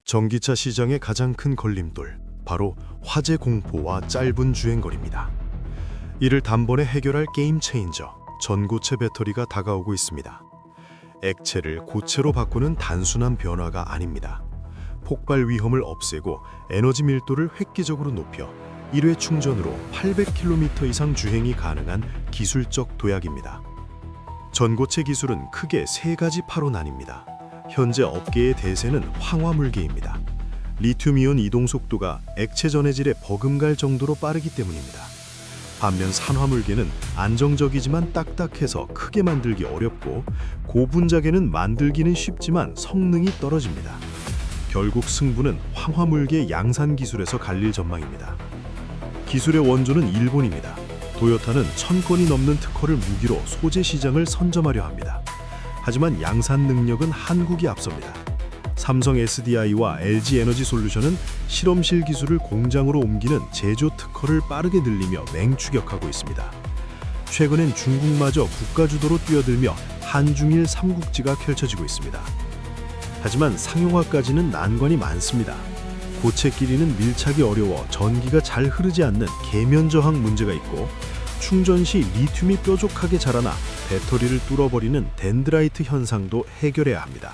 전기차 시장의 가장 큰 걸림돌, 바로 화재 공포와 짧은 주행거리입니다. 이를 단번에 해결할 게임 체인저, 전고체 배터리가 다가오고 있습니다. 액체를 고체로 바꾸는 단순한 변화가 아닙니다. 폭발 위험을 없애고 에너지 밀도를 획기적으로 높여 1회 충전으로 800km 이상 주행이 가능한 기술적 도약입니다. 전고체 기술은 크게 세 가지 파로 나뉩니다. 현재 업계의 대세는 황화물계입니다. 리튬이온 이동 속도가 액체 전해질에 버금갈 정도로 빠르기 때문입니다. 반면 산화물계는 안정적이지만 딱딱해서 크게 만들기 어렵고, 고분자계는 만들기는 쉽지만 성능이 떨어집니다. 결국 승부는 황화물계 양산 기술에서 갈릴 전망입니다. 기술의 원조는 일본입니다. 도요타는 1000건이 넘는 특허를 무기로 소재 시장을 선점하려 합니다. 하지만 양산 능력은 한국이 앞섭니다. 삼성 SDI와 LG 에너지 솔루션은 실험실 기술을 공장으로 옮기는 제조 특허를 빠르게 늘리며 맹추격하고 있습니다. 최근엔 중국마저 국가 주도로 뛰어들며 한중일 삼국지가 펼쳐지고 있습니다. 하지만 상용화까지는 난관이 많습니다. 고체 끼리는 밀착이 어려워 전기가 잘 흐르지 않는 계면 저항 문제가 있고, 충전 시 리튬이 뾰족하게 자라나 배터리를 뚫어버리는 덴드라이트 현상도 해결해야 합니다.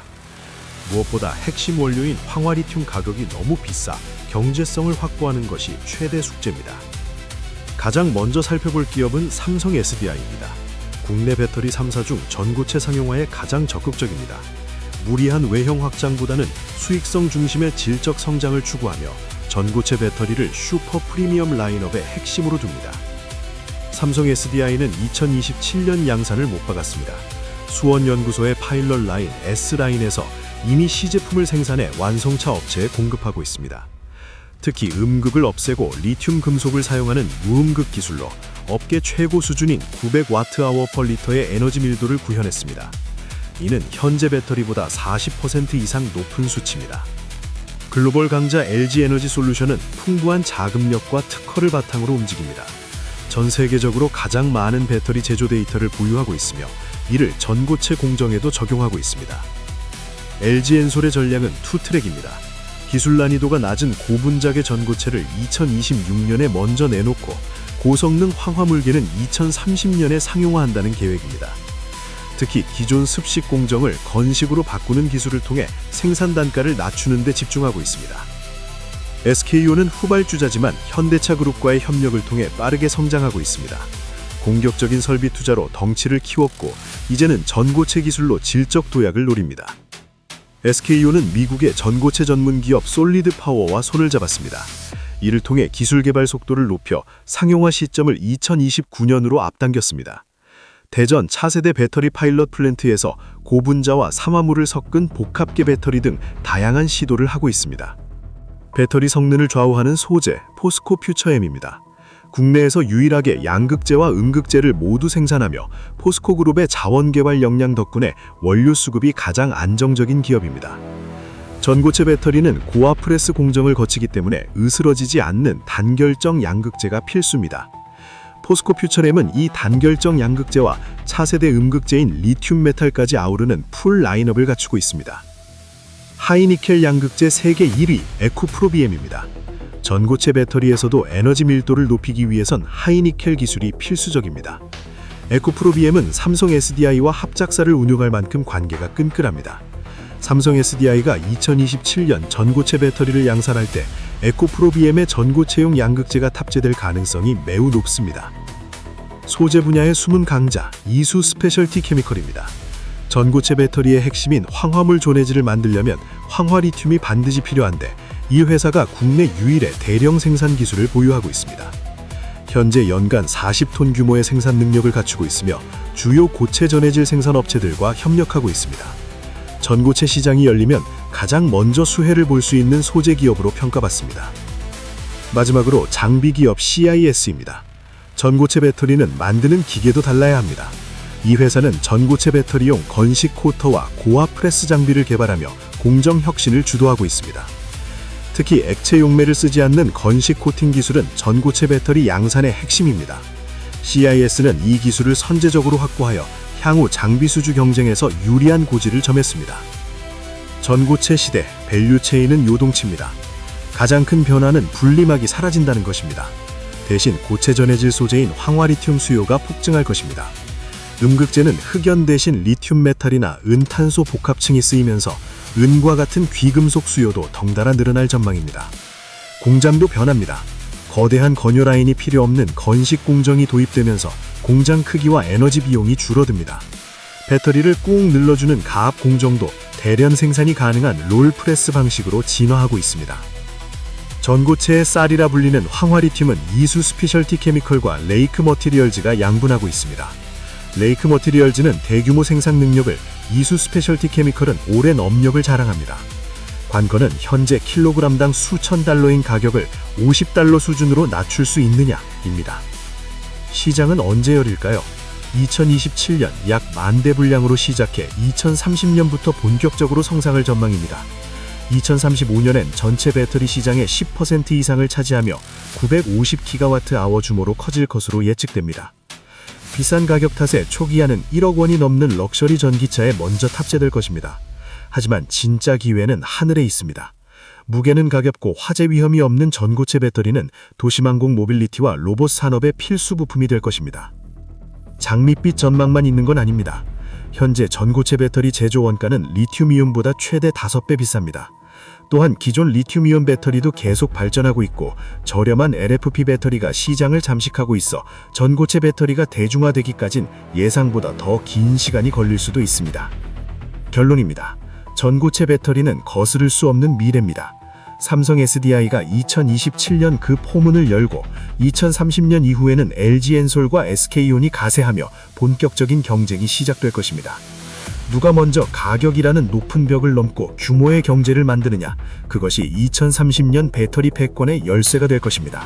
무엇보다 핵심 원료인 황화리튬 가격이 너무 비싸 경제성을 확보하는 것이 최대 숙제입니다. 가장 먼저 살펴볼 기업은 삼성 SDI입니다. 국내 배터리 3사 중 전고체 상용화에 가장 적극적입니다. 무리한 외형 확장보다는 수익성 중심의 질적 성장을 추구하며 전고체 배터리를 슈퍼 프리미엄 라인업의 핵심으로 둡니다. 삼성 SDI는 2027년 양산을 못 박았습니다. 수원연구소의 파일럿 라인 S라인에서 이미 시제품을 생산해 완성차 업체에 공급하고 있습니다. 특히 음극을 없애고 리튬 금속을 사용하는 무음극 기술로 업계 최고 수준인 900Wh/L의 에너지 밀도를 구현했습니다. 이는 현재 배터리보다 40% 이상 높은 수치입니다. 글로벌 강자 LG 에너지 솔루션은 풍부한 자금력과 특허를 바탕으로 움직입니다. 전 세계적으로 가장 많은 배터리 제조 데이터를 보유하고 있으며 이를 전고체 공정에도 적용하고 있습니다. LG엔솔의 전략은 투트랙입니다. 기술 난이도가 낮은 고분자계 전고체를 2026년에 먼저 내놓고, 고성능 황화물계는 2030년에 상용화한다는 계획입니다. 특히 기존 습식 공정을 건식으로 바꾸는 기술을 통해 생산 단가를 낮추는 데 집중하고 있습니다. SK온은 후발주자지만 현대차 그룹과의 협력을 통해 빠르게 성장하고 있습니다. 공격적인 설비 투자로 덩치를 키웠고, 이제는 전고체 기술로 질적 도약을 노립니다. SK온은 미국의 전고체 전문 기업 솔리드 파워와 손을 잡았습니다. 이를 통해 기술 개발 속도를 높여 상용화 시점을 2029년으로 앞당겼습니다. 대전 차세대 배터리 파일럿 플랜트에서 고분자와 삼화물을 섞은 복합계 배터리 등 다양한 시도를 하고 있습니다. 배터리 성능을 좌우하는 소재, 포스코 퓨처엠입니다. 국내에서 유일하게 양극재와 음극재를 모두 생산하며 포스코 그룹의 자원 개발 역량 덕분에 원료 수급이 가장 안정적인 기업입니다. 전고체 배터리는 고압 프레스 공정을 거치기 때문에 으스러지지 않는 단결정 양극재가 필수입니다. 포스코 퓨처엠은 이 단결정 양극재와 차세대 음극재인 리튬 메탈까지 아우르는 풀 라인업을 갖추고 있습니다. 하이니켈 양극재 세계 1위 에코프로비엠입니다. 전고체 배터리에서도 에너지 밀도를 높이기 위해선 하이니켈 기술이 필수적입니다. 에코프로비엠은 삼성 SDI와 합작사를 운용할 만큼 관계가 끈끈합니다. 삼성 SDI가 2027년 전고체 배터리를 양산할 때 에코프로비엠의 전고체용 양극재가 탑재될 가능성이 매우 높습니다. 소재 분야의 숨은 강자, 이수 스페셜티 케미컬입니다. 전고체 배터리의 핵심인 황화물 존해질을 만들려면 황화리튬이 반드시 필요한데, 이 회사가 국내 유일의 대량 생산 기술을 보유하고 있습니다. 현재 연간 40톤 규모의 생산 능력을 갖추고 있으며 주요 고체 전해질 생산 업체들과 협력하고 있습니다. 전고체 시장이 열리면 가장 먼저 수혜를 볼 수 있는 소재 기업으로 평가받습니다. 마지막으로 장비 기업 CIS입니다. 전고체 배터리는 만드는 기계도 달라야 합니다. 이 회사는 전고체 배터리용 건식 코터와 고압 프레스 장비를 개발하며 공정 혁신을 주도하고 있습니다. 특히 액체 용매를 쓰지 않는 건식 코팅 기술은 전고체 배터리 양산의 핵심입니다. CIS는 이 기술을 선제적으로 확보하여 향후 장비 수주 경쟁에서 유리한 고지를 점했습니다. 전고체 시대, 밸류체인은 요동칩니다. 가장 큰 변화는 분리막이 사라진다는 것입니다. 대신 고체 전해질 소재인 황화리튬 수요가 폭증할 것입니다. 음극재는 흑연 대신 리튬 메탈이나 은탄소 복합층이 쓰이면서 은과 같은 귀금속 수요도 덩달아 늘어날 전망입니다. 공장도 변합니다. 거대한 건요 라인이 필요 없는 건식 공정이 도입되면서 공장 크기와 에너지 비용이 줄어듭니다. 배터리를 꾹 눌러주는 가압 공정도 대량 생산이 가능한 롤프레스 방식으로 진화하고 있습니다. 전고체의 쌀이라 불리는 황화리튬은 이수 스페셜티 케미컬과 레이크 머티리얼즈가 양분하고 있습니다. 레이크 머티리얼즈는 대규모 생산 능력을, 이수 스페셜티 케미컬은 오랜 업력을 자랑합니다. 관건은 현재 킬로그램당 수천 달러인 가격을 50달러 수준으로 낮출 수 있느냐입니다. 시장은 언제 열릴까요? 2027년 약 10,000대 분량으로 시작해 2030년부터 본격적으로 성장할 전망입니다. 2035년엔 전체 배터리 시장의 10% 이상을 차지하며 950GWh 규모로 커질 것으로 예측됩니다. 비싼 가격 탓에 초기화는 1억 원이 넘는 럭셔리 전기차에 먼저 탑재될 것입니다. 하지만 진짜 기회는 하늘에 있습니다. 무게는 가볍고 화재 위험이 없는 전고체 배터리는 도심항공 모빌리티와 로봇 산업의 필수 부품이 될 것입니다. 장밋빛 전망만 있는 건 아닙니다. 현재 전고체 배터리 제조 원가는 리튬이온보다 최대 5배 비쌉니다. 또한 기존 리튬이온 배터리도 계속 발전하고 있고 저렴한 LFP 배터리가 시장을 잠식하고 있어 전고체 배터리가 대중화되기까진 예상보다 더 긴 시간이 걸릴 수도 있습니다. 결론입니다. 전고체 배터리는 거스를 수 없는 미래입니다. 삼성 SDI가 2027년 그 포문을 열고 2030년 이후에는 LG엔솔과 SK온이 가세하며 본격적인 경쟁이 시작될 것입니다. 누가 먼저 가격이라는 높은 벽을 넘고 규모의 경제를 만드느냐, 그것이 2030년 배터리 패권의 열쇠가 될 것입니다.